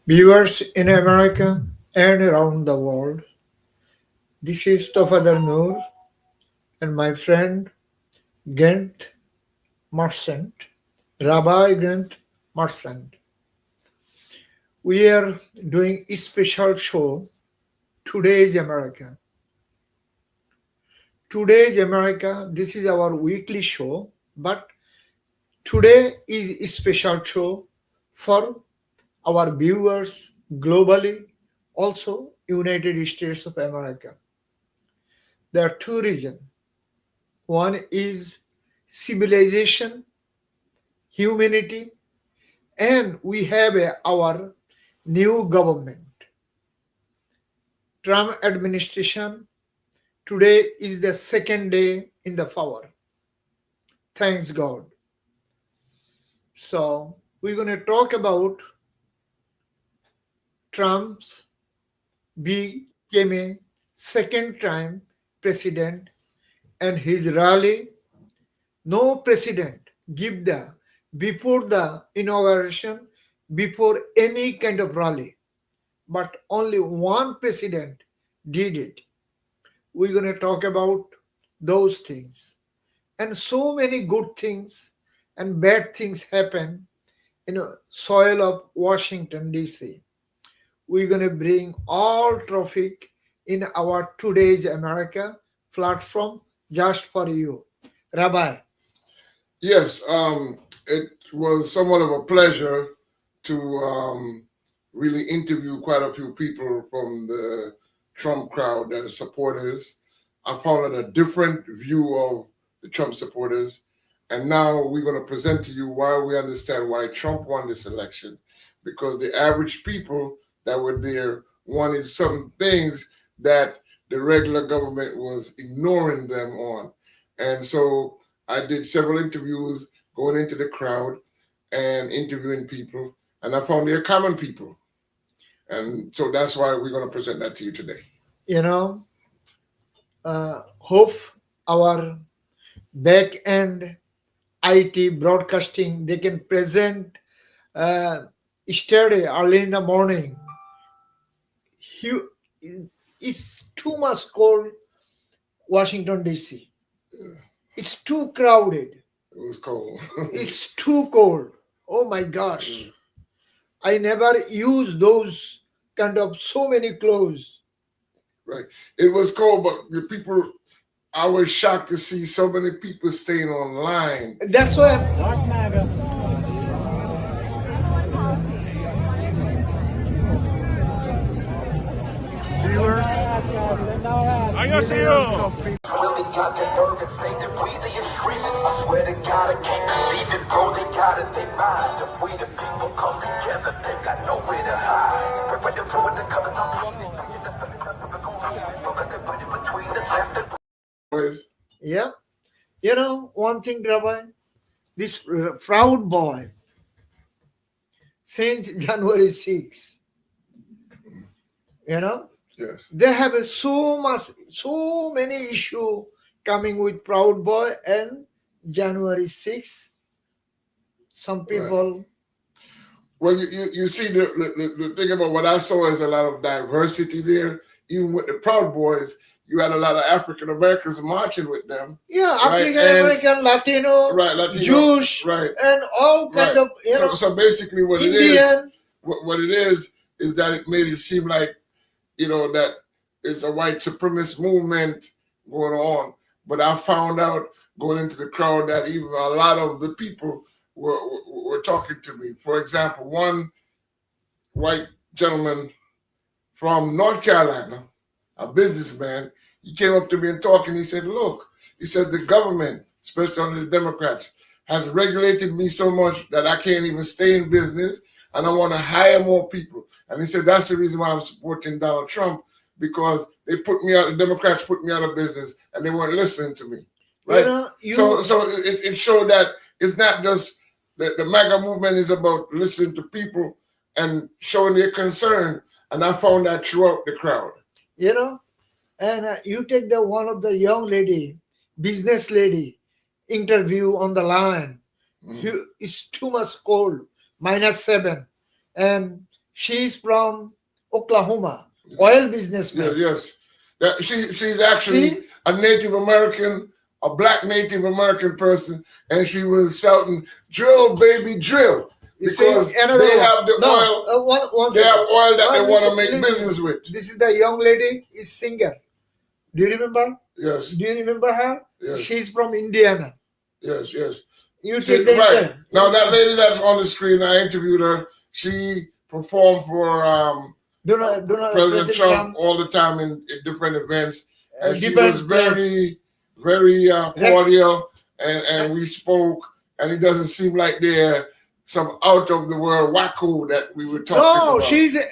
Viewers in America and around the world, this is Tofader Noor and my friend Gent Marchant, Rabbi Gent Marchant. We are doing a special show, Today's America. Today's America, this is our weekly show, but today is a special show for our viewers globally, also United States of America. There are two reasons. One is civilization, humanity, and we have our new government. Trump administration today is the second day in the power. Thanks God. So we're going to talk about Trump's became a second time president and his rally. No president give the before the inauguration, before any kind of rally, but only one president did it. We're going to talk about those things, and so many good things and bad things happen in the soil of Washington DC. We're going to bring all traffic in our Today's America platform just for you, Rabbi. Yes, it was somewhat of a pleasure to really interview quite a few people from the Trump crowd that are supporters. I found a different view of the Trump supporters. And now we're going to present to you why we understand why Trump won this election. Because the average people that were there wanted some things that the regular government was ignoring them on. And so I did several interviews going into the crowd and interviewing people, and I found they're common people. And so that's why we're going to present that to you today. You know, hope our back end IT broadcasting they can present uh, yesterday early in the morning. Hu- It's too much cold, Washington DC. It's too crowded. It was cold. It's too cold. Oh my gosh. I never use those kind of so many clothes. Right. It was cold, but the people, I was shocked to see so many people staying online. That's why Really got the nerve and say that we the extremists. I swear to God I can't believe it, bro. They got it, they mind. If we the people come together, they got nowhere to hide. We're ready to throw in the covers. I'm between the left and Boys, yeah. You know, one thing, Rabbi, this proud boy since January 6th, you know, yes. they have so many issue coming with Proud Boy and January 6th. Some people, Well, you see, the thing about what I saw is a lot of diversity there. Even with the Proud Boys, you had a lot of African Americans marching with them. yeah, Right, African and- American, Latino, Right, Latino, Jewish, right, and all kind right. of, you know, So basically what it is, Indian. what it is that it made it seem like, you know, that it's a white supremacist movement going on. But I found out going into the crowd that even a lot of the people were talking to me. For example, one white gentleman from North Carolina, a businessman, he came up to me and talked, and he said, look, he said, the government, especially under the Democrats, has regulated me so much that I can't even stay in business, and I want to hire more people. And he said, that's the reason why I'm supporting Donald Trump, because they put me out, the Democrats put me out of business, and they weren't listening to me. Right? You know, So it showed that it's not just the MAGA movement is about listening to people and showing their concern. And I found that throughout the crowd. you know, and you take the one of the young lady, business lady, interview on the line. Mhm. It's too much cold, -7, and She's from Oklahoma, oil businessman. Yes. She's actually See? a Native American, a black Native American person, and she was shouting, "Drill, baby, drill," You see, because another they one. have the No, oil. one They have second. oil that they One want to listen, make listen. business with. This is the young lady, is singer. Do you remember? Yes, Do you remember her? Yes. She's from Indiana. yes. You She, take the right interview. now, that lady that's on the screen, I interviewed her. She performed for Do not President Trump all the time in different events, and she different was very cordial, and we spoke, and it doesn't seem like they're some out of the world wacko that we were talking No, about. she's a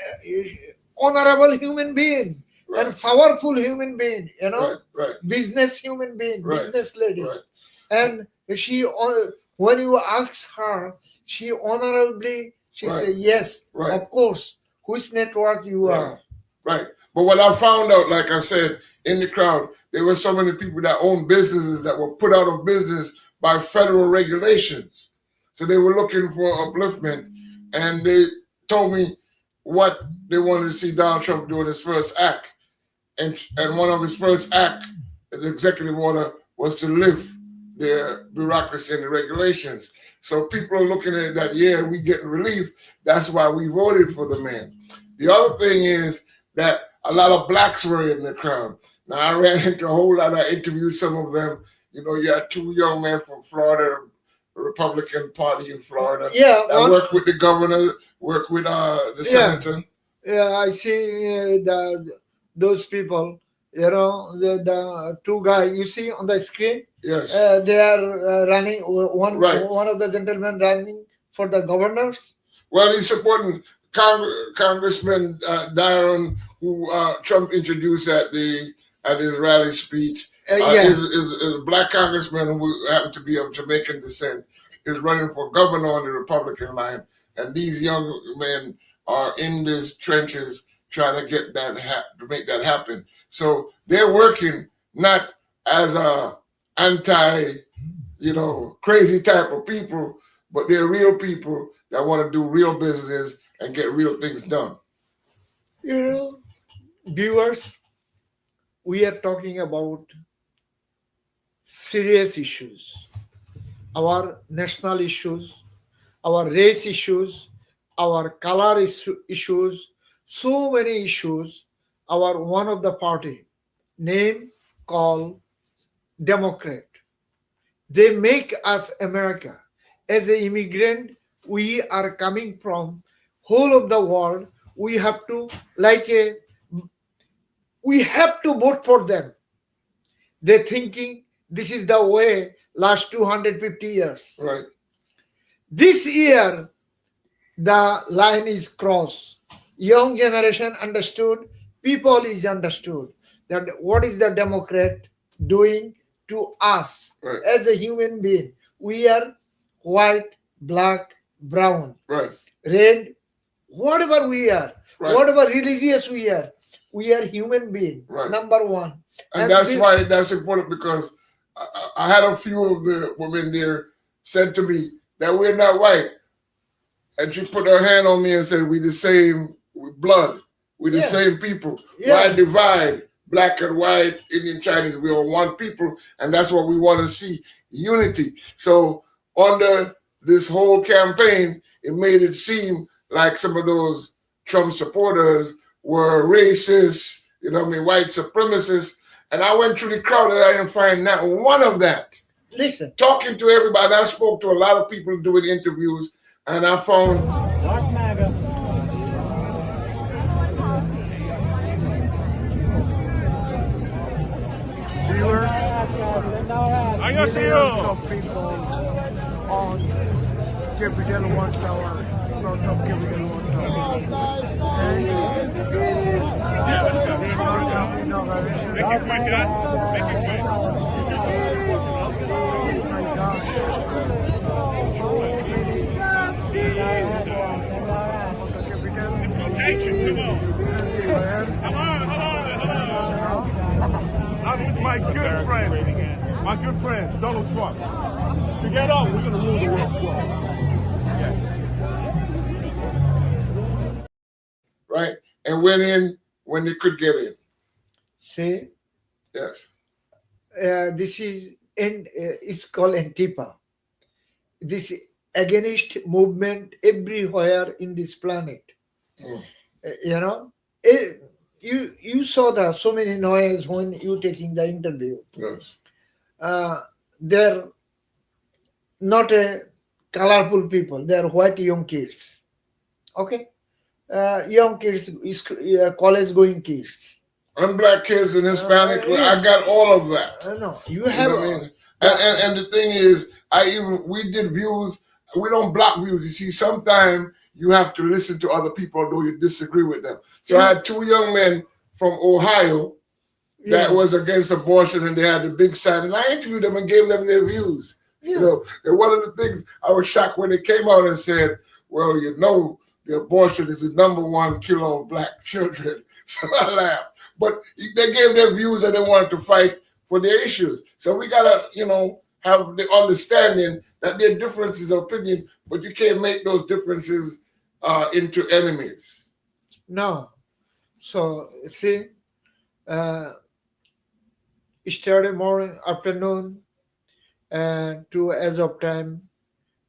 honorable human being Right. and powerful human being. You know, Right. business human being, Right. business lady. Right. And she, when you ask her, she honorably she Right. say yes, Right. of course. Which network you are? Right. But what I found out, like I said, in the crowd, there were so many people that own businesses that were put out of business by federal regulations. So they were looking for upliftment, and they told me what they wanted to see Donald Trump do in his first act. And one of his first act, the executive order, was to lift the bureaucracy and the regulations. So people are looking at it that, yeah, we getting relief. That's why we voted for the man. The other thing is that a lot of blacks were in the crowd. Now, I ran into a whole lot. I interviewed some of them. You know, you had two young men from Florida, the Republican Party in Florida. Yeah, I worked with the governor, worked with the senator. Yeah, I see those people. You know, the two guys you see on the screen. Yes. They are running. Right. One of the gentlemen running for the governors. Well, he's supporting Congressman Darren, who Trump introduced at his rally speech. Is a black congressman who happened to be of Jamaican descent, is running for governor on the Republican line, and these young men are in these trenches trying to get that to make that happen. So they're working not as a anti, crazy type of people, but they're real people that want to do real business and get real things done. You know, viewers, we are talking about serious issues, our national issues, our race issues, our color issues, so many issues. Our one of the party name called Democrat. They make us America. As an immigrant, we are coming from whole of the world. We have to we have to vote for them. They're thinking this is the way last 250 years. Right. This year, the line is crossed. Young generation understood, people is understood that what is the Democrat doing to us Right. as a human being. We are white, black, brown, Right. red, whatever we are, Right. whatever religious we are human being. Right. Number one. And that's why that's important, because I had a few of the women there said to me that we're not white. And she put her hand on me and said, we the same blood. We're the same people. Yeah. Why divide black and white, Indian, Chinese? We are one people. And that's what we want to see, unity. So under this whole campaign, it made it seem like some of those Trump supporters were racist, white supremacists. And I went through the crowd and I didn't find not one of that. Listen. Talking to everybody, I spoke to a lot of people doing interviews, and I found Viewers, 안녕하세요. some people on Capital One Tower, front of Capital One Tower. Yeah, let's go. Inauguration. Make it quick, guys. Make it quick. Oh my gosh. Location, come on. I'm with my good friend, Donald Trump. Together, we're going to rule the world. went in when they could get in. See, Yes. this is and it's called Antifa. This against movement everywhere in this planet. Mm. You know, it, you saw the so many noise when you taking the interview. Yes. They're not a colorful people. They're white young kids. Okay, young kids, college going kids. And black kids and Hispanic. Yeah. I got all of that. No, you You have. know what I mean? And the thing is, we did views. We don't block views. You see, sometimes you have to listen to other people, although you disagree with them. So I had two young men from Ohio that was against abortion, and they had the big sign, and I interviewed them and gave them their views. Yeah. You know, and one of the things I was shocked when they came out and said, "Well, you know, the abortion is the number one killer of black children." So I laughed. But they gave their views and they wanted to fight for their issues. So we gotta, have the understanding that there are differences of opinion, but you can't make those differences into enemies. No. So see, started morning, afternoon, to as of time,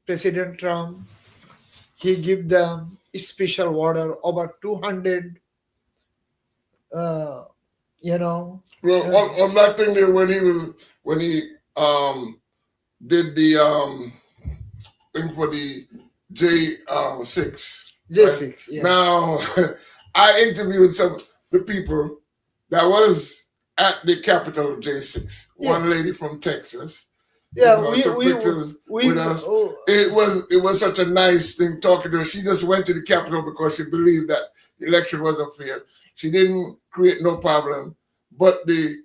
President Trump he give them special order over 200. Well, on that thing there when he did the thing for the J6. J6. Yeah. Now I interviewed some of the people that was at the capital of J6. Yeah. One lady from Texas. Yeah, took pictures with us. It was such a nice thing talking to her. She just went to the Capitol because she believed that the election wasn't fair. She didn't create no problem, but the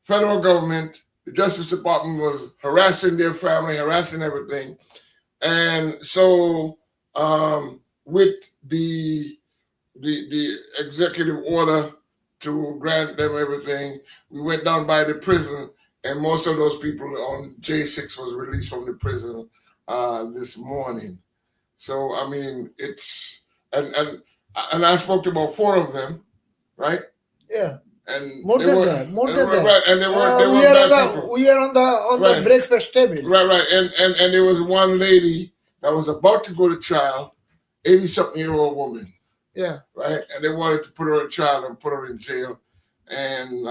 federal government, the Justice Department was harassing their family, harassing everything. And so with the executive order to grant them everything, we went down by the prison, and most of those people on J6 was released from the prison this morning. So I mean, it's and I spoke to about 4 of them, right? Yeah. And More than that. Right, and they were we are on the breakfast table. Right. And there was one lady that was about to go to trial, 80-something-year-old woman. Yeah. Right. And they wanted to put her in trial and put her in jail. And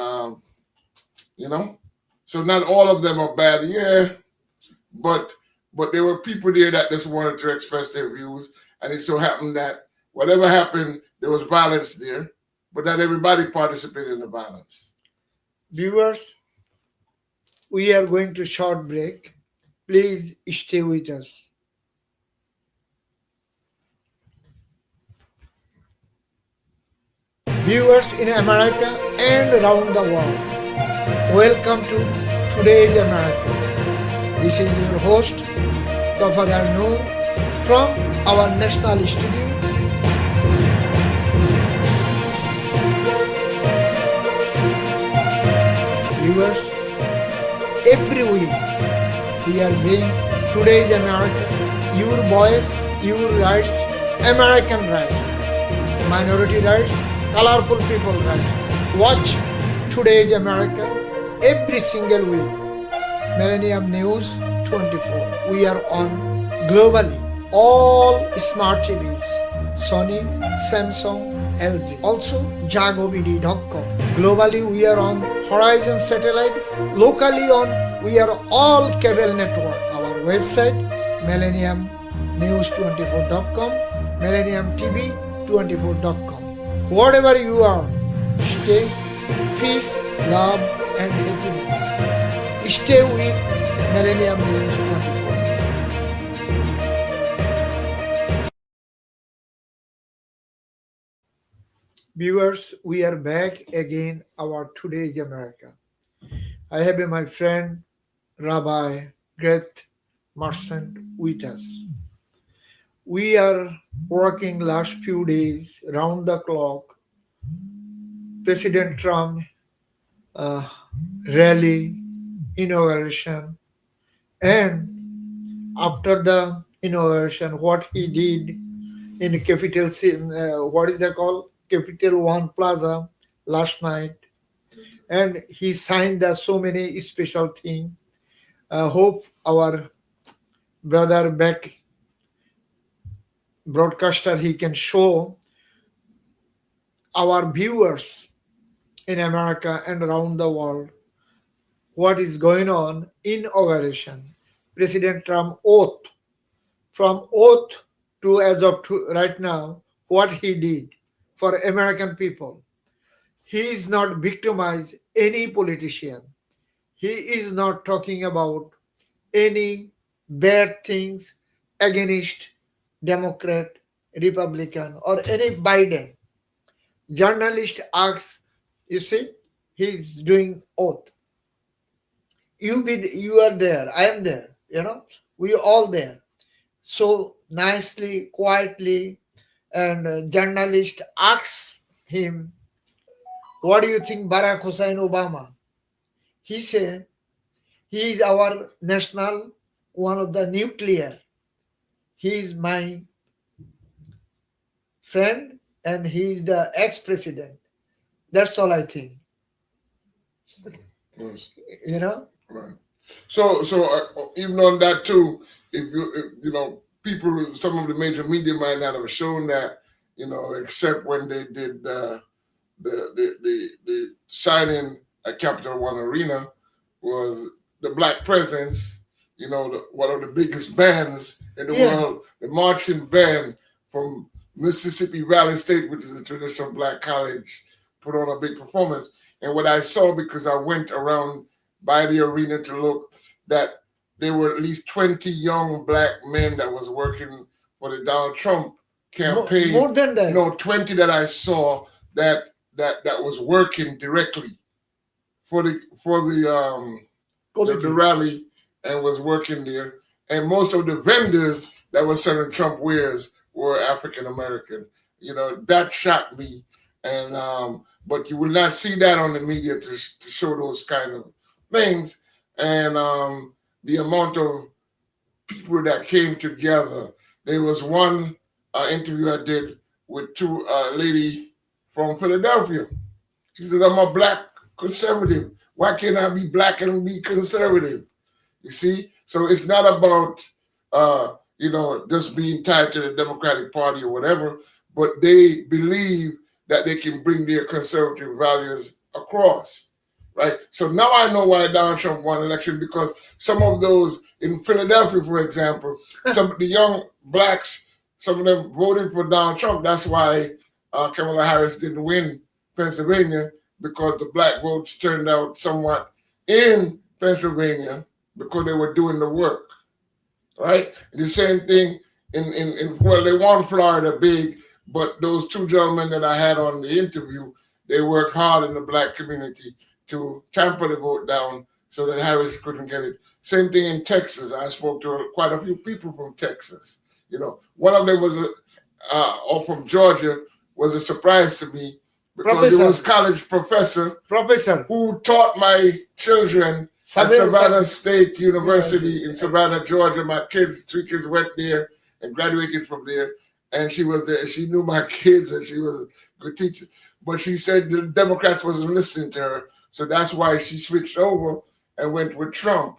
so not all of them are bad, yeah. But there were people there that just wanted to express their views. And it so happened that whatever happened, there was violence there. But not everybody participated in the violence. Viewers, we are going to short break. Please stay with us. Viewers in America and around the world, welcome to Today's America. This is your host, Tofader from our national studio. Viewers, every week we are bringing Today's America, your voice, your rights, American rights, minority rights, colorful people rights. Watch Today's America every single week. Millennium News 24. We are on globally all smart TVs, Sony, Samsung, LG. Also jagobd.com. Globally we are on Horizon Satellite. Locally we are all cable network. Our website millenniumnews24.com, Millennium Tv 24.com. Whatever you are, stay, peace, love and happiness. Stay with Millennium News 24. Viewers, we are back again our Today's America. I have my friend Rabbi Greg Merchant with us. We are working last few days round the clock. President Trump rally, inauguration, and after the inauguration, what he did in capital, what is that called? Capital One Plaza last night, and he signed so many special things. Hope our brother back broadcaster he can show our viewers in America and around the world what is going on in inauguration. President Trump oath, from oath to as of right now, what he did for American people. He is not victimize any politician. He is not talking about any bad things against Democrat, Republican, or any Biden. Journalist asks, you see, he's doing oath. You are there, I am there, we all there. So nicely, quietly, and journalist asks him, what do you think Barack Hussein Obama? He said, he is our national, one of the nuclear. He is my friend and he is the ex-president. That's all I think. Yes. You know? Right. So even on that too, if people, some of the major media might not have shown that, except when they did the signing at Capital One Arena was the Black Presence, one of the biggest bands in the world, the marching band from Mississippi Valley State, which is a traditional black college, put on a big performance. And what I saw, because I went around by the arena to look, that there were at least 20 young black men that was working for the Donald Trump campaign. More than that. No, 20 that I saw that was working directly for the rally and was working there. And most of the vendors that were selling Trump wares were African American. That shocked me. And but you will not see that on the media to show those kind of things. And the amount of people that came together. There was one interview I did with two lady from Philadelphia. She says, I'm a black conservative. Why can't I be black and be conservative? You see? So it's not about, just being tied to the Democratic Party or whatever, but they believe that they can bring their conservative values across, right? So now I know why Donald Trump won election, because some of those in Philadelphia, for example, some of the young blacks, some of them voted for Donald Trump. That's why Kamala Harris didn't win Pennsylvania, because the black votes turned out somewhat in Pennsylvania because they were doing the work, right? And the same thing they won Florida big, but those two gentlemen that I had on the interview, they worked hard in the black community to tamper the vote down so that Harris couldn't get it. Same thing in Texas. I spoke to quite a few people from Texas. One of them was or from Georgia, was a surprise to me, because he was college professor who taught my children at Savannah State University in Savannah, Georgia. My three kids went there and graduated from there. And she was there. She knew my kids, and she was a good teacher. But she said the Democrats wasn't listening to her, so that's why she switched over and went with Trump,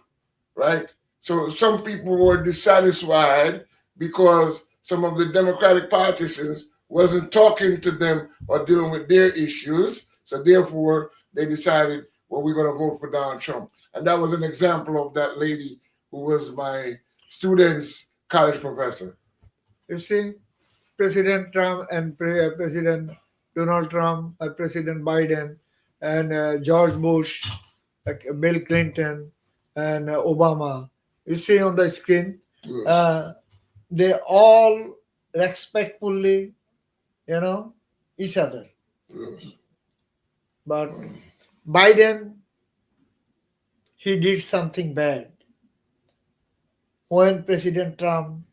right? So some people were dissatisfied because some of the Democratic politicians wasn't talking to them or dealing with their issues. So therefore, they decided, well, we're going to vote for Donald Trump. And that was an example of that lady who was my student's college professor. You see, President Trump and President Donald Trump, President Biden, and George Bush, Bill Clinton, and Obama. You see on the screen, Yes. They all respectfully, each other. Yes. But Biden, he did something bad. When President Trump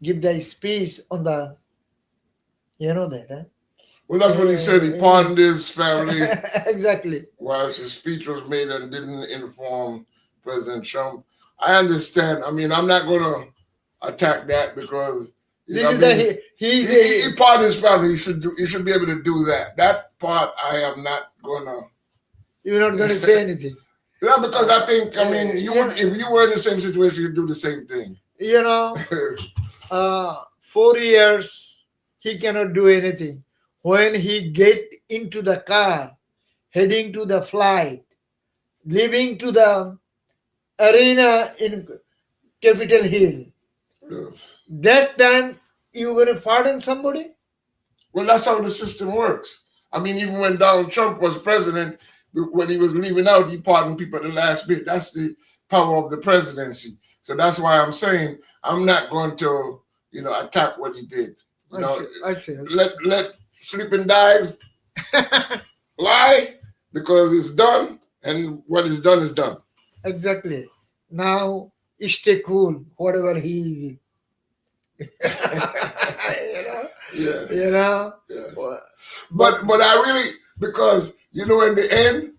give the speech on the, that, Well, that's what he said. He pardoned his family exactly. while his speech was made and didn't inform President Trump. I understand. I mean, I'm not going to attack that, because You This know is what I the mean? he's He part of his family. He should be able to do that. That part I am not gonna. you're not going to say anything. Yeah, because I think I mean you Yeah. would if you were in the same situation, you'd do the same thing. You know, 4 years he cannot do anything. When he get into the car, heading to the flight, leaving to the arena in Capitol Hill, Yes. that time you going to pardon somebody? Well, that's how the system works. I mean, even when Donald Trump was president, when he was leaving out, he pardoned people at the last minute. That's the power of the presidency. So that's why I'm saying I'm not going to, attack what he did. You know, I see. let sleeping dogs lie because it's done, and what is done is done. Exactly. Now stay cool, whatever he is. Yeah. You know. Yes. But But I really, because in the end,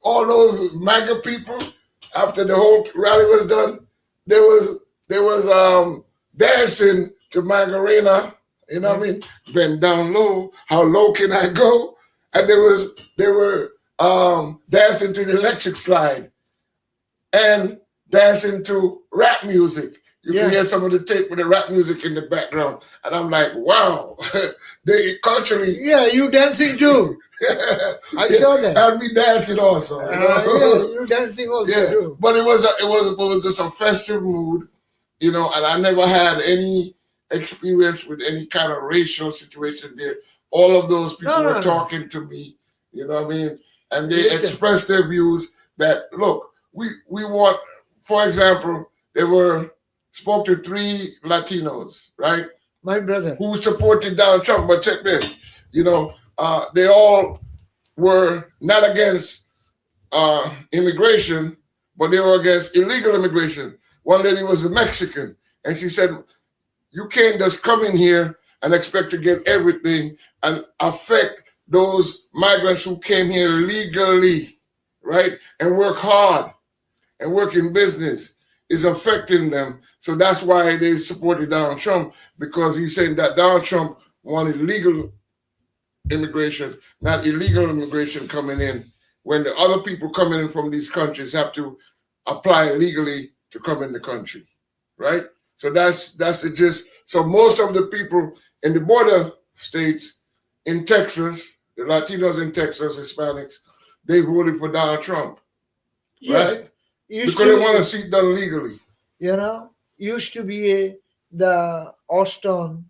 all those MAGA people, after the whole rally was done, there was dancing to Macarena. You know what I mean? Bend down low. How low can I go? And they were dancing to the electric slide and dancing to rap music. You can hear some of the tape with the rap music in the background, and I'm like, wow, they culturally. Yeah, you dancing too. I saw that. And me dancing also. Yeah, you dancing also too. But it was just a festive mood, and I never had any experience with any kind of racial situation there. All of those people were talking to me, you know what I mean, and they expressed their views that look, we want, for example, they spoke to 3 Latinos, right? My brother. Who supported Donald Trump. But check this, they all were not against immigration, but they were against illegal immigration. One lady was a Mexican, and she said, you can't just come in here and expect to get everything and affect those migrants who came here legally, right? And work hard and work in business is affecting them. So that's why they supported Donald Trump, because he's saying that Donald Trump wanted legal immigration, not illegal immigration coming in, when the other people coming in from these countries have to apply legally to come in the country, right? So that's the gist. So most of the people in the border states in Texas, the Latinos in Texas, Hispanics, they voted for Donald Trump, right? Because they want to see it done legally. Used to be the Austin,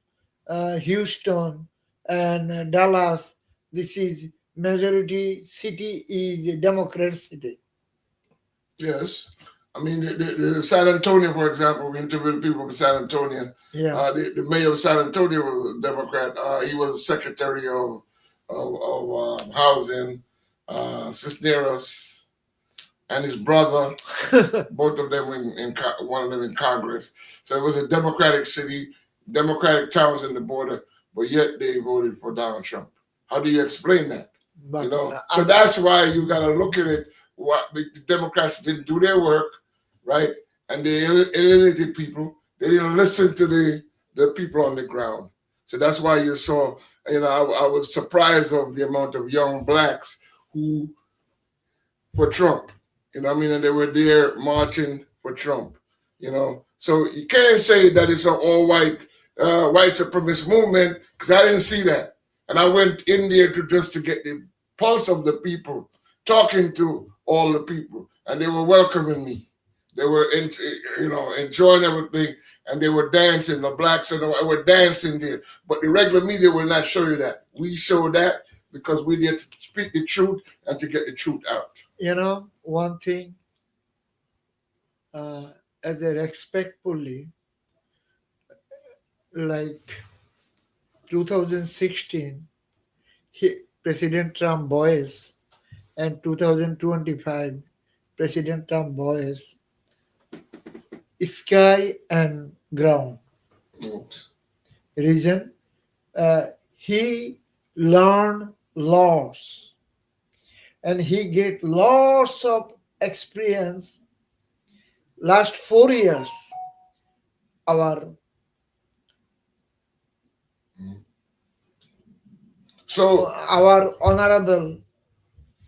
Houston, and Dallas. This is majority city is a Democrat city. Yes. I mean, the San Antonio, for example, we interviewed people from San Antonio. Yeah. The mayor of San Antonio was a Democrat. He was secretary of housing, Cisneros, and his brother, both of them one of them in Congress. So it was a Democratic city, Democratic towns in the border, but yet they voted for Donald Trump. How do you explain that? But, So that's why you got to look at it. What the Democrats didn't do their work, right? And they alienated people. They didn't listen to the people on the ground. So that's why you saw, I was surprised of the amount of young blacks who for Trump. And they were there marching for Trump. So you can't say that it's an all-white white supremacist movement, because I didn't see that. And I went in there just to get the pulse of the people, talking to all the people, and they were welcoming me. They were, enjoying everything, and they were dancing. The blacks and the were dancing there. But the regular media will not show you that. We show that because we need to speak the truth and to get the truth out. One thing, as a respectfully, like 2016, President Trump voice, and 2025, President Trump voice, sky and ground. Yes. Reason, he learned lots, and he get lots of experience. Last 4 years, our So our honorable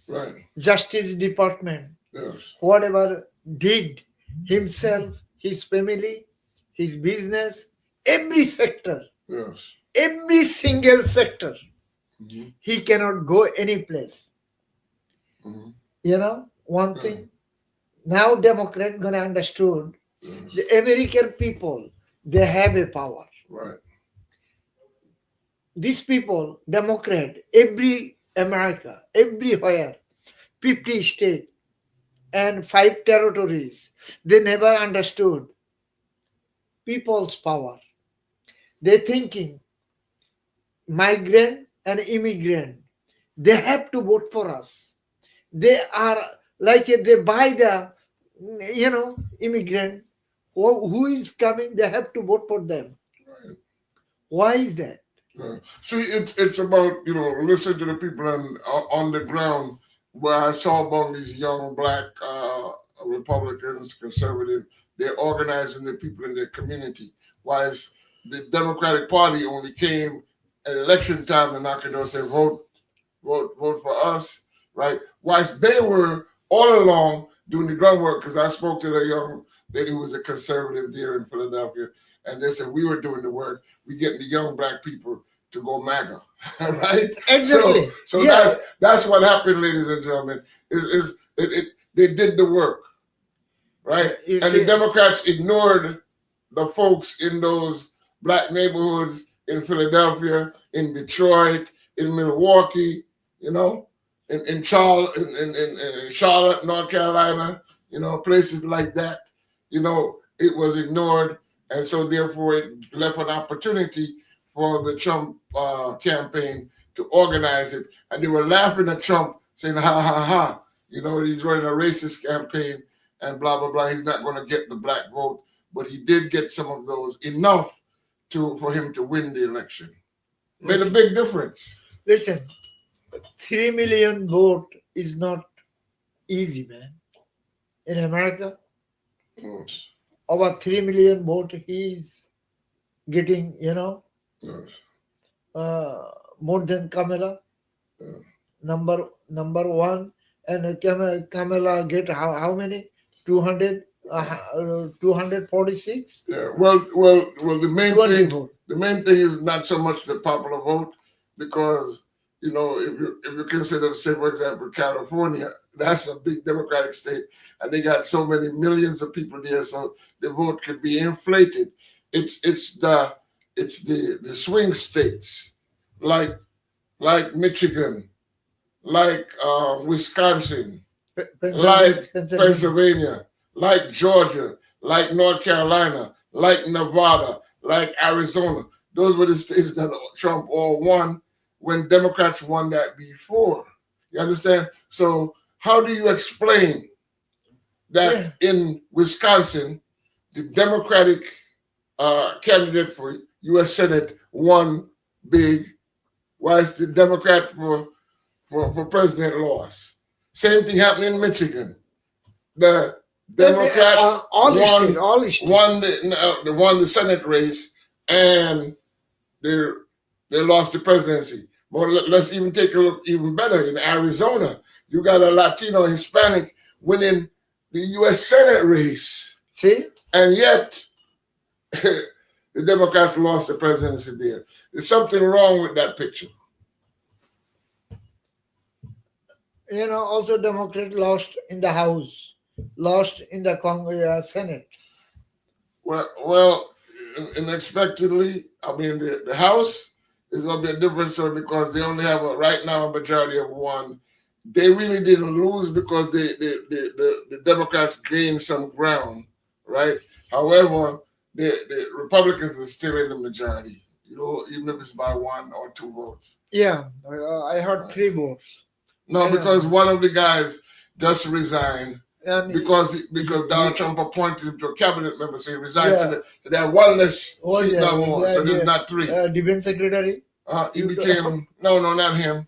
right, Justice Department, yes, whatever did himself, his family, his business, every sector, yes, every single sector, hmm, he cannot go any place. hmm, You know, one yeah, thing, now Democrat gonna understood yes, the American people, they have a power. right, These people, Democrat, every America, everywhere, 50 states and 5 territories, they never understood people's power. They thinking migrant and immigrant, they have to vote for us. They are like they buy the immigrant who is coming, they have to vote for them. right. Why is that? See, it's about listening to the people on the ground. Where I saw among these young black Republicans, conservative, they're organizing the people in their community. Whilst the Democratic Party only came at election time and knocking on say vote for us, right? Whilst they were all along doing the groundwork, because I spoke to the young lady who was a conservative there in Philadelphia, and they said we were doing the work. We getting the young black people to go MAGA, right? Exactly. So Yeah. that's what happened, ladies and gentlemen. They did the work, right? You And see, the Democrats ignored the folks in those black neighborhoods in Philadelphia, in Detroit, in Milwaukee, in Charlotte, North Carolina, places like that. It was ignored, and so therefore it left an opportunity for the Trump campaign to organize it, and they were laughing at Trump, saying, "Ha ha ha!" He's running a racist campaign, and blah blah blah. He's not going to get the black vote, but he did get some of those enough for him to win the election. Made a big difference. listen, 3 million vote is not easy, man. In America, Yes, over 3 million vote, he's getting, yes, more than Kamala, yeah. number one. And Kamala get how many? 200, 246? Yeah. Well. The main 20 thing, vote. the main thing is not so much the popular vote, because if you consider, say for example, California, that's a big Democratic state, and they got so many millions of people there, so the vote could be inflated. It's the swing states like Michigan, like Wisconsin, like Pennsylvania. Pennsylvania, like Georgia, like North Carolina, like Nevada, like Arizona. Those were the states that Trump all won when Democrats won that before. You understand? So how do you explain that in Wisconsin, the Democratic candidate for U.S. Senate won big, whilst the Democrat for president lost? Same thing happened in Michigan. The Democrats all states. won the Senate race, and they lost the presidency. Well, let's even take a look even better. In Arizona, you got a Latino Hispanic winning the U.S. Senate race, See? and yet the Democrats lost the presidency there. There's something wrong with that picture. Also Democrat lost in the House, lost in the Senate. Well, unexpectedly, I mean, the House is going to be a different story because they only have right now a majority of one. They really didn't lose because the Democrats gained some ground, right? However, the Republicans are still in the majority, even if it's by 1 or 2 votes. Yeah, I heard 3 votes. No, Yeah. because one of the guys just resigned And because Donald Trump appointed him to a cabinet member, so he resigned. So they have one less seat no more. So there's not 3. Defense Secretary. He became no, not him.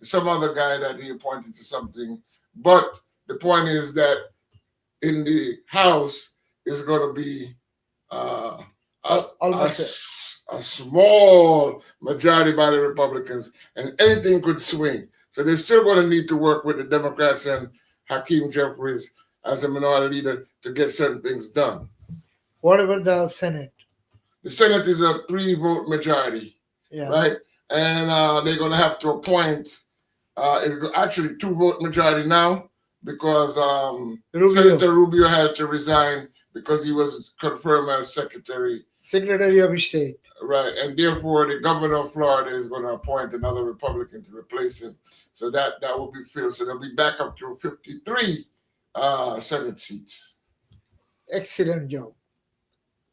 Some other guy that he appointed to something. But the point is that in the House is going to be Almost a small majority by the Republicans, and anything could swing. So they're still going to need to work with the Democrats and Hakeem Jeffries as a minority leader to get certain things done. What about the Senate? The Senate is a 3-vote majority, Yeah. right? And they're going to have to appoint, it's actually 2-vote majority now because Rubio. Senator Rubio had to resign because he was confirmed as Secretary. Secretary of State. Right, and therefore the governor of Florida is going to appoint another Republican to replace him. So that will be filled. So they'll be back up to 53 Senate seats. Excellent job.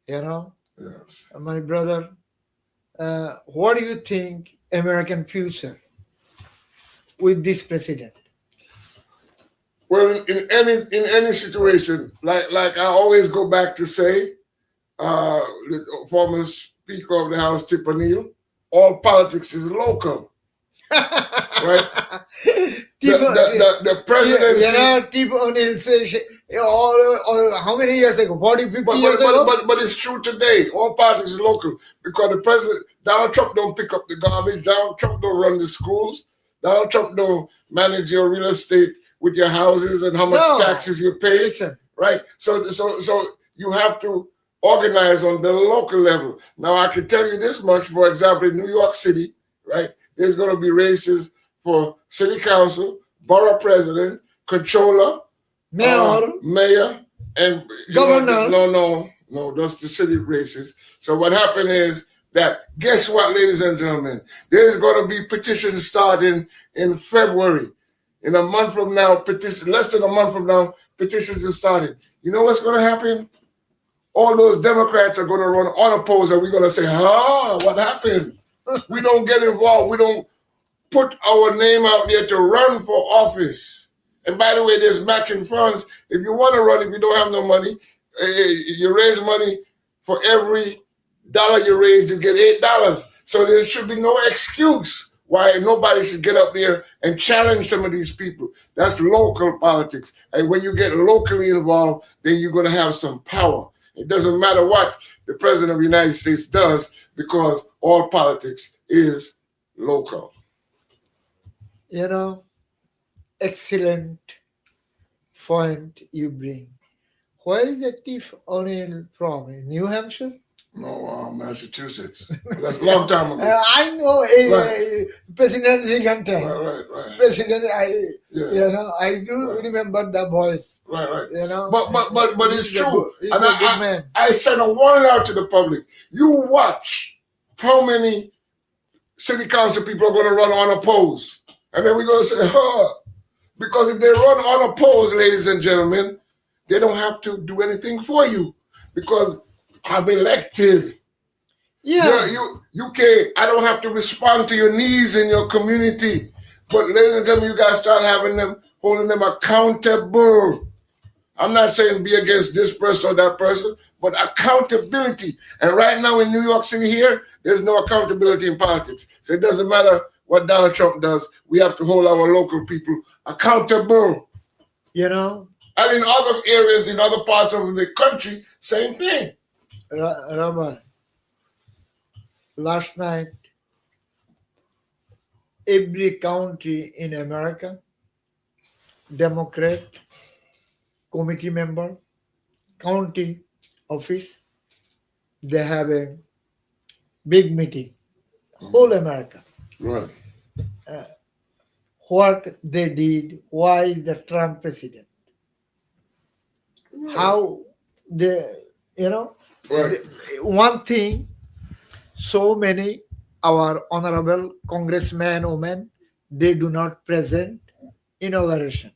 Yes. My brother, what do you think American future with this president? Well, in any situation, like I always go back to say, the former Speaker of the House, Tip O'Neill, all politics is local, right? The presidency. Tip O'Neill says, how many years ago? 40, 50 years ago? But it's true today. All politics is local because the president, Donald Trump, don't pick up the garbage. Donald Trump don't run the schools. Donald Trump don't manage your real estate with your houses and how much taxes you pay. Listen. Right? So you have to organize on the local level. Now, I can tell you this much. For example, in New York City, right, there's going to be races for city council, borough president, controller, mayor, and governor. No, that's the city races. So what happened is that, guess what, ladies and gentlemen? There's going to be petitions starting in February. In a month from now, less than a month from now, petitions are starting. You know what's going to happen? All those Democrats are going to run unopposed, and we're going to say, what happened? We don't get involved. We don't put our name out there to run for office. And by the way, there's matching funds. If you want to run, if you don't have no money, you raise money. For every dollar you raise, you get $8. So there should be no excuse why nobody should get up there and challenge some of these people. That's local politics. And when you get locally involved, then you're going to have some power. It doesn't matter what the president of the United States does because all politics is local. Excellent point you bring. Where is the Tiff O'Neill from? In New Hampshire? No, Massachusetts. That's a long time ago. I know President Reagan time. Right. President, I do remember the voice. Right. But it's true. He's And a good man. I sent a warning out to the public. You watch how many city council people are going to run unopposed. And then we're going to say, because if they run unopposed, ladies and gentlemen, they don't have to do anything for you because I'm elected. Yeah. You can't, I don't have to respond to your needs in your community. But ladies and gentlemen, you got to start holding them accountable. I'm not saying be against this person or that person, but accountability. And right now in New York City here, there's no accountability in politics. So it doesn't matter what Donald Trump does. We have to hold our local people accountable. And in other areas, in other parts of the country, same thing. Rabbi, last night, every county in America, Democrat, committee member, county office, they have a big meeting. Whole America. Right. What they did, why is the Trump president? How they, Right. one thing, so many our honorable congressmen, women, they do not present inauguration.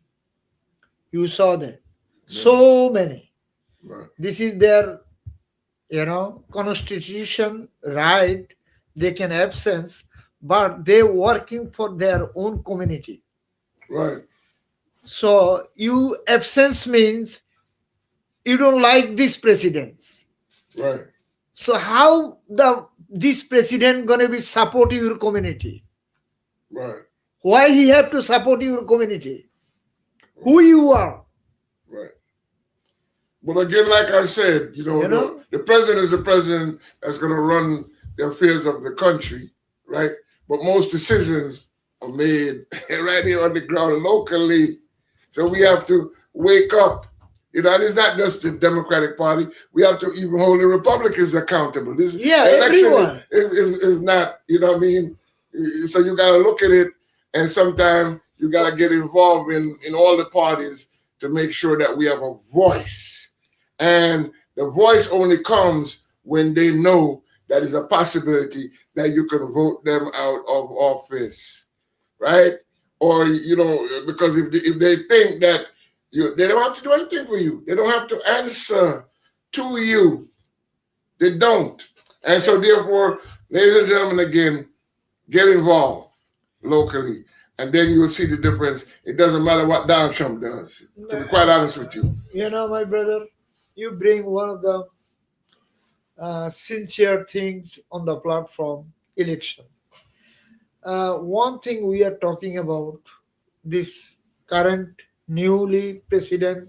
You saw that. So many. Right. This is their, constitution right. They can absence, but they working for their own community. Right. So you absence means you don't like this president. Right. So how this president gonna be supporting your community? Right. Why he have to support your community? Who you are? Right. But again, like I said, the president is the president that's going to run the affairs of the country, right? But most decisions are made right here on the ground locally. So we have to wake up. And it's not just the Democratic Party. We have to even hold the Republicans accountable. This election everyone. is not, you know what I mean? So you got to look at it, and sometimes you got to get involved in all the parties to make sure that we have a voice. And the voice only comes when they know that is a possibility that you can vote them out of office, right? Or, because if they think that they don't have to do anything for you, they don't have to answer to you, they don't. And so therefore, ladies and gentlemen, again, get involved locally, and then you will see the difference. It doesn't matter what Donald Trump does, to be quite honest with you. My brother, you bring one of the sincere things on the platform, election. One thing we are talking about, this current newly president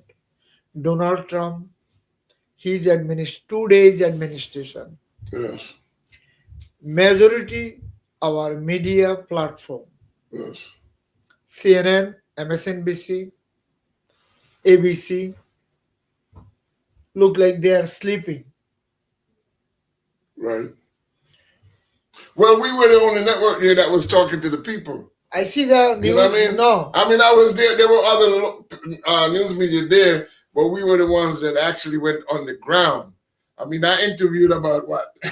Donald Trump, his 2 days administration. Yes. Majority our media platform, Yes. CNN, MSNBC, ABC, look like they are sleeping. Right. Well, we were the only network here that was talking to the people. I see the news. You know what I mean? No. I mean, I was there. There were other news media there, but we were the ones that actually went on the ground. I mean, I interviewed about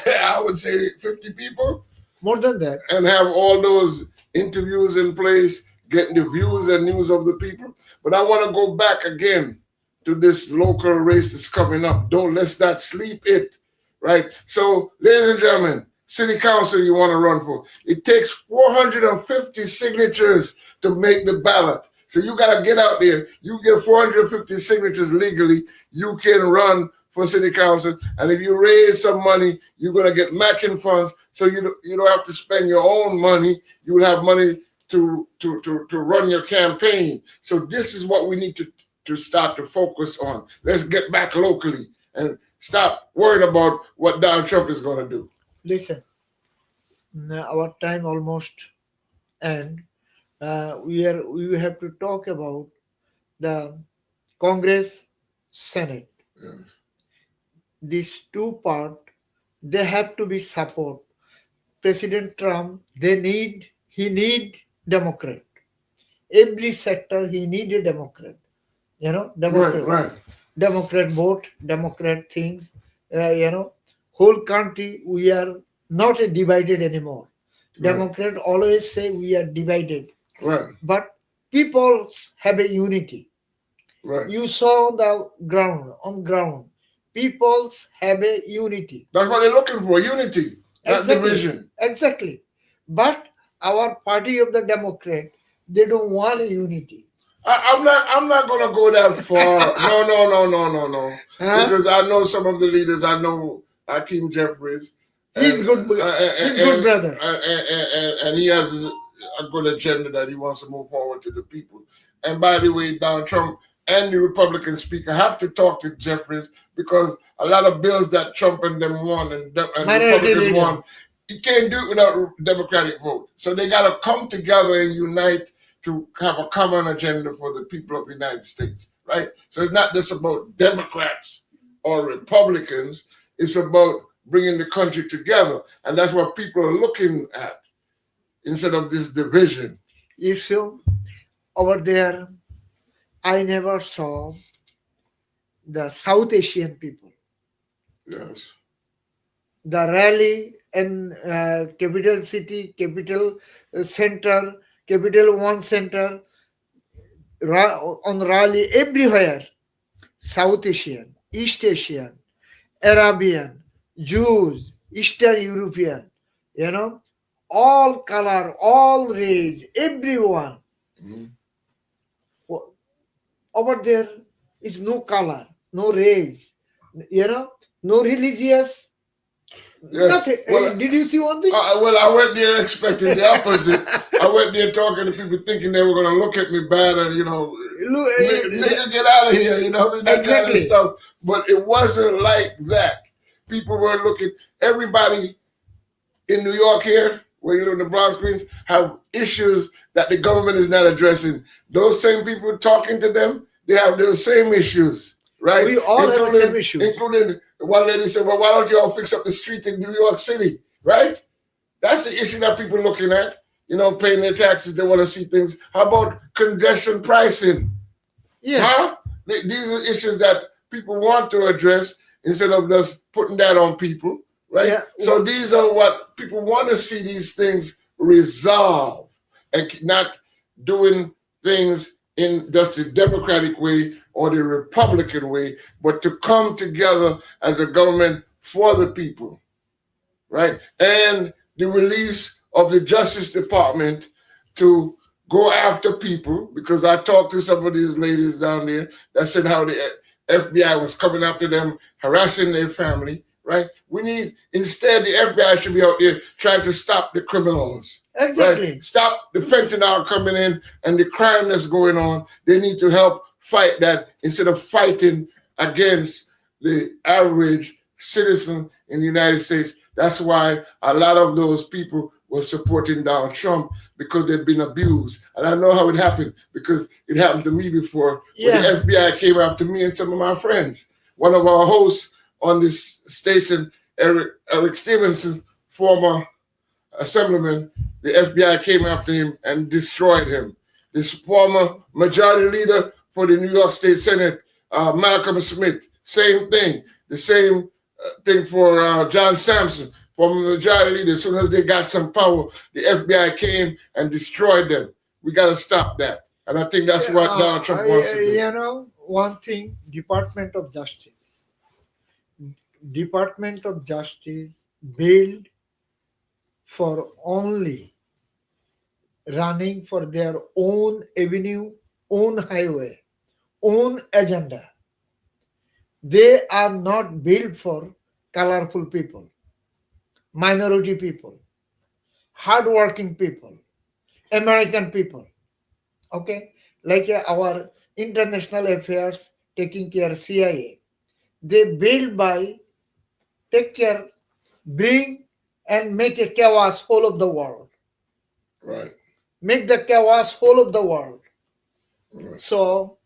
I would say 50 people. More than that. And have all those interviews in place, getting the views and news of the people. But I want to go back again to this local race that's coming up. Let's not sleep it, right? So, ladies and gentlemen, city council you want to run for, it takes 450 signatures to make the ballot. So you got to get out there. You get 450 signatures legally, you can run for city council. And if you raise some money, you're going to get matching funds. So you don't have to spend your own money. You will have money to run your campaign. So this is what we need to start to focus on. Let's get back locally and stop worrying about what Donald Trump is going to do. Listen, our time almost end. We have to talk about the Congress, Senate. Yes. These two parts, they have to be support. President Trump, he need Democrat. Every sector he need a Democrat. Democrat. Right. Democrat vote, Democrat things. Whole country we are not divided anymore. Right. Democrat always say we are divided. Right. But people have a unity. Right. You saw on ground, peoples have a unity. That's what they're looking for, unity, not division. Exactly. But our party of the Democrat, they don't want a unity. I'm not gonna go that far. No. Huh? Because I know some of the leaders. I know Hakeem Jeffries. He's good brother. And he has a good agenda that he wants to move forward to the people. And by the way, Donald Trump and the Republican speaker have to talk to Jeffries, because a lot of bills that Trump and them won and Republicans won, you can't do it without Democratic vote. So they got to come together and unite to have a common agenda for the people of the United States, right? So it's not just about Democrats or Republicans. It's about bringing the country together. And that's what people are looking at instead of this division. You see, over there, I never saw the South Asian people. Yes. The rally in capital city, capital center, Capital One Center, on rally everywhere, South Asian, East Asian, Arabian, Jews, Eastern European, all color, all race, everyone. Mm-hmm. Over there is no color, no race, no religious. Yeah. Nothing. Well, Did you see one thing? Well, I went there expecting the opposite. I went there talking to people thinking they were going to look at me bad and, nigga, get out of here, that Exactly. kind of stuff. But it wasn't like that. People were looking, everybody in New York here, where you live in the Bronx, Queens, have issues that the government is not addressing. Those same people talking to them, they have those same issues, right? We all have the same issues. Including one lady said, well, why don't you all fix up the street in New York City, right? That's the issue that people are looking at, paying their taxes. They want to see things. How about congestion pricing? Yeah. Huh? These are issues that people want to address instead of just putting that on people, right? Yeah. So these are what people want to see, these things resolved, and not doing things in just the Democratic way or the Republican way, but to come together as a government for the people, right? And the release of the Justice Department to go after people, because I talked to some of these ladies down there that said how the FBI was coming after them, harassing their family, right? Instead, the FBI should be out there trying to stop the criminals. Exactly. Right? Stop the fentanyl coming in and the crime that's going on. They need to help fight that instead of fighting against the average citizen in the United States. That's why a lot of those people were supporting Donald Trump, because they've been abused. And I know how it happened, because it happened to me before. Yeah. When the FBI came after me and some of my friends. One of our hosts on this station, Eric Stevenson, former assemblyman, the FBI came after him and destroyed him. This former majority leader for the New York State Senate, Malcolm Smith, same thing. The same thing for John Sampson, former majority leader. As soon as they got some power, the FBI came and destroyed them. We got to stop that. And I think that's what Donald Trump wants to do. One thing, Department of Justice built for only running for their own avenue, own highway, own agenda. They are not built for colorful people, minority people, hardworking people, American people. Okay? Like our international affairs taking care CIA. They build by take care, bring and make a chaos whole of the world. Right. Make the chaos whole of the world. Right. So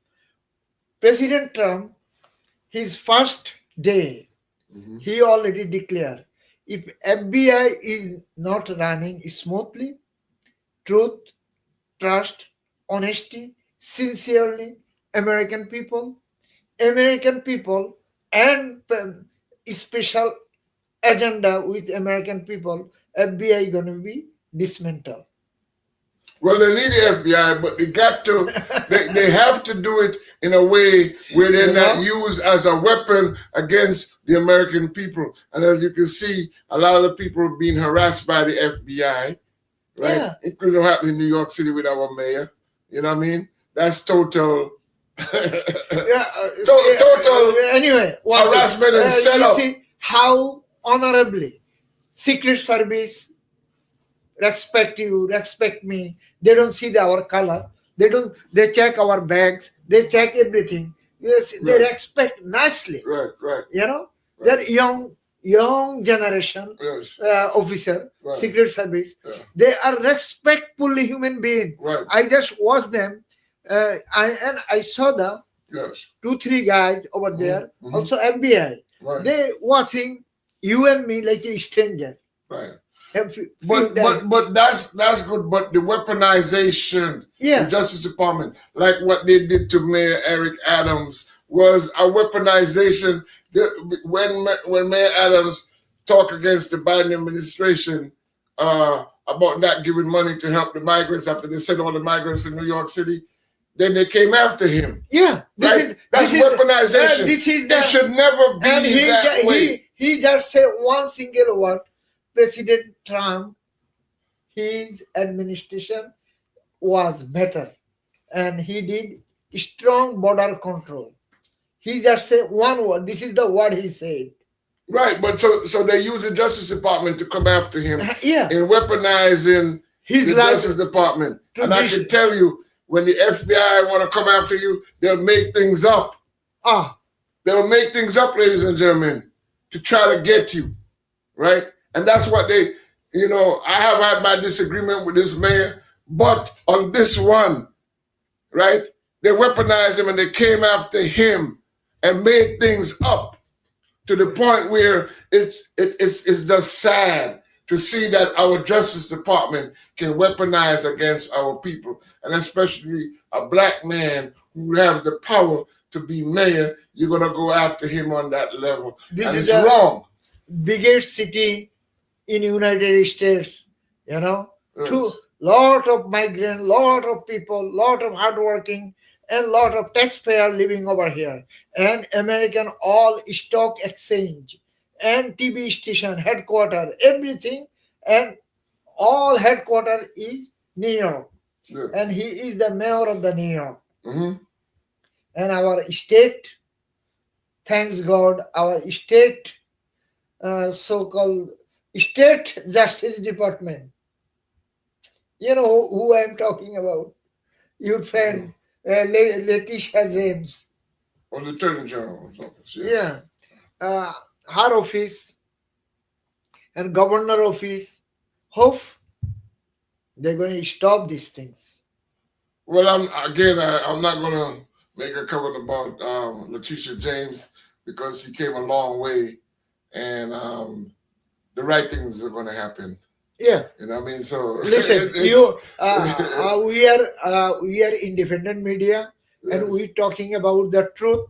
President Trump, his first day, he already declared, if FBI is not running smoothly, truth, trust, honesty, sincerely, American people and special agenda with American people, FBI going to be dismantled. Well, they need the FBI, but they have to do it in a way where they're not used as a weapon against the American people. And as you can see, a lot of the people are being harassed by the FBI, right? Yeah. It could have happened in New York City with our mayor. You know what I mean? That's total. Anyway, harassment and setup. You see how honorably Secret Service respect you, respect me. They don't see our color. They check our bags. They check everything. Yes, they respect nicely. Right. Right. They're young generation officer, Secret Service. Yeah. They are respectfully human being. Right. I just watched them. I saw the 2-3 guys over there, also FBI. Right. They watching you and me like a stranger. Right. But that's good. But the weaponization, the Justice Department, like what they did to Mayor Eric Adams, was a weaponization. When Mayor Adams talked against the Biden administration about not giving money to help the migrants after they sent all the migrants to New York City, then they came after him. Yeah, that's weaponization. It should never be that way. He just said one single word. President Trump, his administration was better, and he did strong border control. He just said one word. This is the word he said. Right, but so they use the Justice Department to come after him. In weaponizing the Justice Department. And I can tell you, when the FBI want to come after you, they'll make things up. They'll make things up, ladies and gentlemen, to try to get you, right? And that's what they, I have had my disagreement with this mayor, but on this one, right, they weaponized him and they came after him and made things up to the point where it's just sad to see that our Justice Department can weaponize against our people, and especially a black man who have the power to be mayor. You're gonna go after him on that level, This and is it's the wrong. biggest city in United States, Yes. to lot of migrant, lot of people, lot of hardworking, and lot of taxpayer living over here, and American all stock exchange and TV station headquarter, everything, and all headquarter is New York, Yes. and he is the mayor of the New York, Hmm. and our state, thanks God, our state so-called state justice department. You know who I'm talking about? Your friend Letitia James. Or the Attorney General's office. Yeah. Yeah, uh, her office and governor office. Hope they're going to stop these things. Well, I'm not gonna make a comment about Letitia James because she came a long way, and the right things are gonna happen. Yeah, You know what I mean? So listen, it's, you. We are independent media, and yes, we talking about the truth,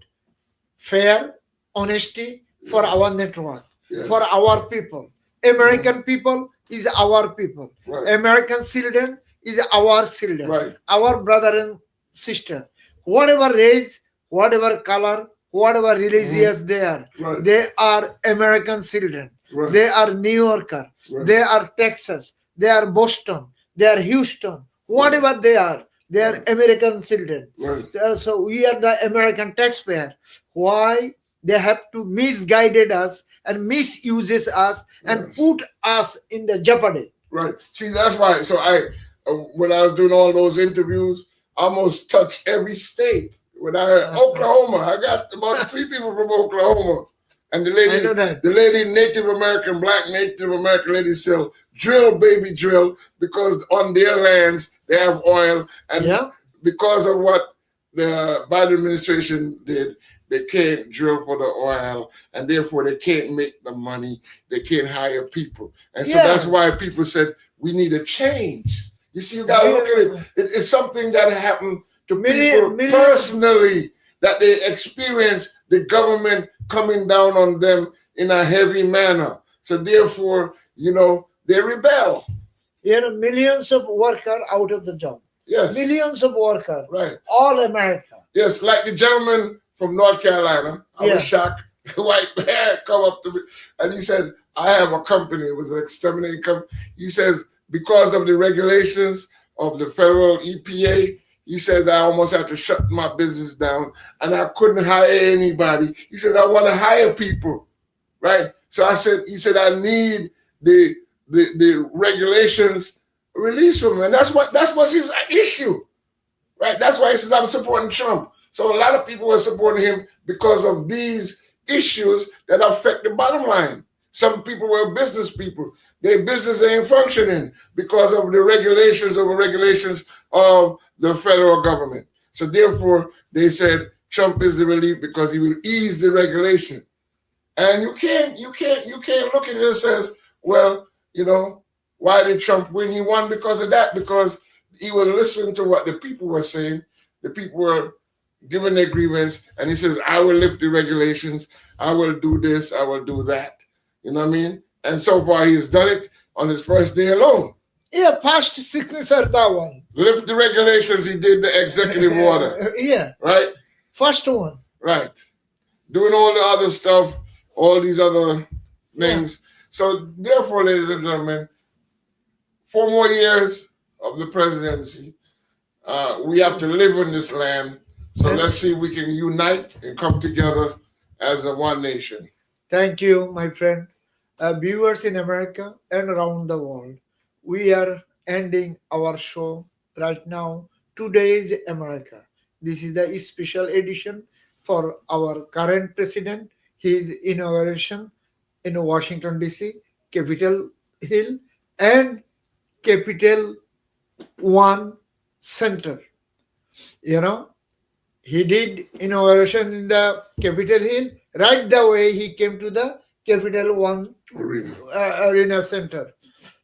fair, honesty for yes, our network, yes, for our people. American people is our people. right, American children is our children, right, our brother and sister. Whatever race, whatever color, whatever religious right, they are American children. right, They are New Yorker. right, They are Texas. They are Boston. They are Houston. Whatever they are right, American children. right. So we are the American taxpayer. Why they have to misguided us and misuses us and Yes. put us in the jeopardy? Right. See, that's why. So when I was doing all those interviews, I almost touched every state. When I heard Oklahoma, I got about 3 people from Oklahoma, and the I know that. lady, Native American, black Native American lady, still drill, baby, drill, because on their lands they have oil, and Yeah. because of what the Biden administration did, they can't drill for the oil, and therefore they can't make the money. They can't hire people, and so Yeah. that's why people said we need a change. You see, you got to look at it. It's something that happened to people personally, that they experience the government coming down on them in a heavy manner. So therefore, they rebel. Millions of workers out of the job. Yes. Millions of workers. Right. All America. Yes, like the gentleman from North Carolina. I was shocked. White man come up to me and he said, I have a company. It was an exterminating company. He says, because of the regulations of the federal EPA, he says, I almost had to shut my business down and I couldn't hire anybody. He says, I want to hire people, right? So he said, I need the regulations released from him. And that's what's his issue, right? That's why he says, I'm supporting Trump. So a lot of people are supporting him because of these issues that affect the bottom line. Some people were business people. Their business ain't functioning because of the regulations of the federal government. So therefore, they said Trump is the relief because he will ease the regulation. And you can't look at it and says, well, why did Trump win? He won because of that, because he would listen to what the people were saying. The people were giving their grievance, and he says, I will lift the regulations, I will do this, I will do that. You know what I mean? And so far, he has done it on his first day alone. Yeah, past sickness are that one. Lift the regulations, he did the executive order. Yeah. Right? First one. Right. Doing all the other stuff, all these other things. Yeah. So therefore, ladies and gentlemen, 4 more years of the presidency. We have to live in this land. So let's see if we can unite and come together as a one nation. Thank you, my friend. Viewers in America and around the world, we are ending our show right now. Today is America. This is the special edition for our current president, his inauguration in Washington, D.C., Capitol Hill, and Capital One Center. You know, he did inauguration in the Capitol Hill. Right the way he came to the Capital One Arena. Arena Center.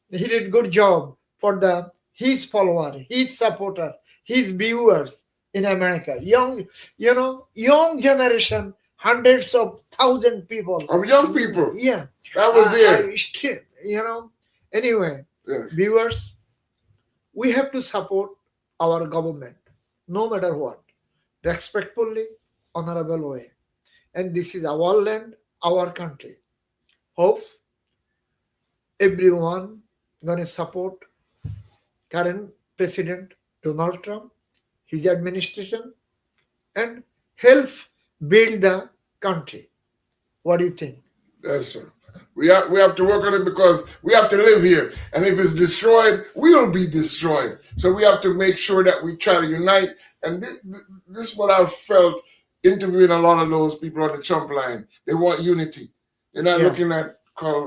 He did good job for the his follower, his supporter, his viewers in America. Young, young generation, hundreds of thousand people. Of young people. Yeah, That was there. Anyway, Yes. viewers, we have to support our government, no matter what, respectfully, honorable way. And this is our land, our country. Hope everyone gonna support current President Donald Trump, his administration, and help build the country. What do you think? Yes, sir. We have to work on it because we have to live here. And if it's destroyed, we will be destroyed. So we have to make sure that we try to unite. And this is what I felt interviewing a lot of those people on the Trump line. They want unity. They're not Yeah. looking at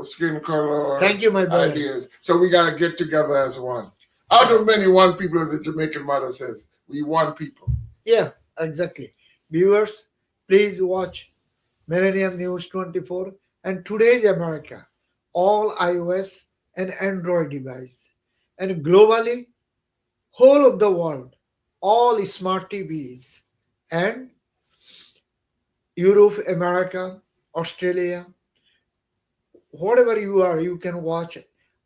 skin color or Thank you, my brother. ideas. So we got to get together as one. Out of many, one people, as the Jamaican mother says. We one people. Yeah, exactly. Viewers, please watch Millennium News 24 and Today's America, all iOS and Android device. And globally, whole of the world, all smart TVs and Europe, America, Australia, whatever you are, you can watch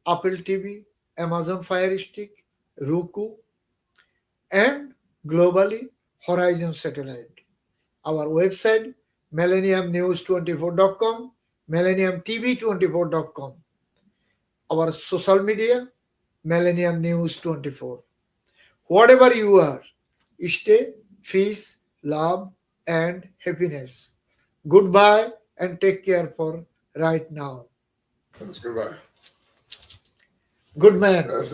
Apple TV, Amazon Fire Stick, Roku, and globally Horizon Satellite. Our website millenniumnews24.com, millenniumtv24.com. Our social media Millennium News 24. Whatever you are, stay, peace, love, and happiness. Goodbye and take care for right now. That's goodbye. Good man. That's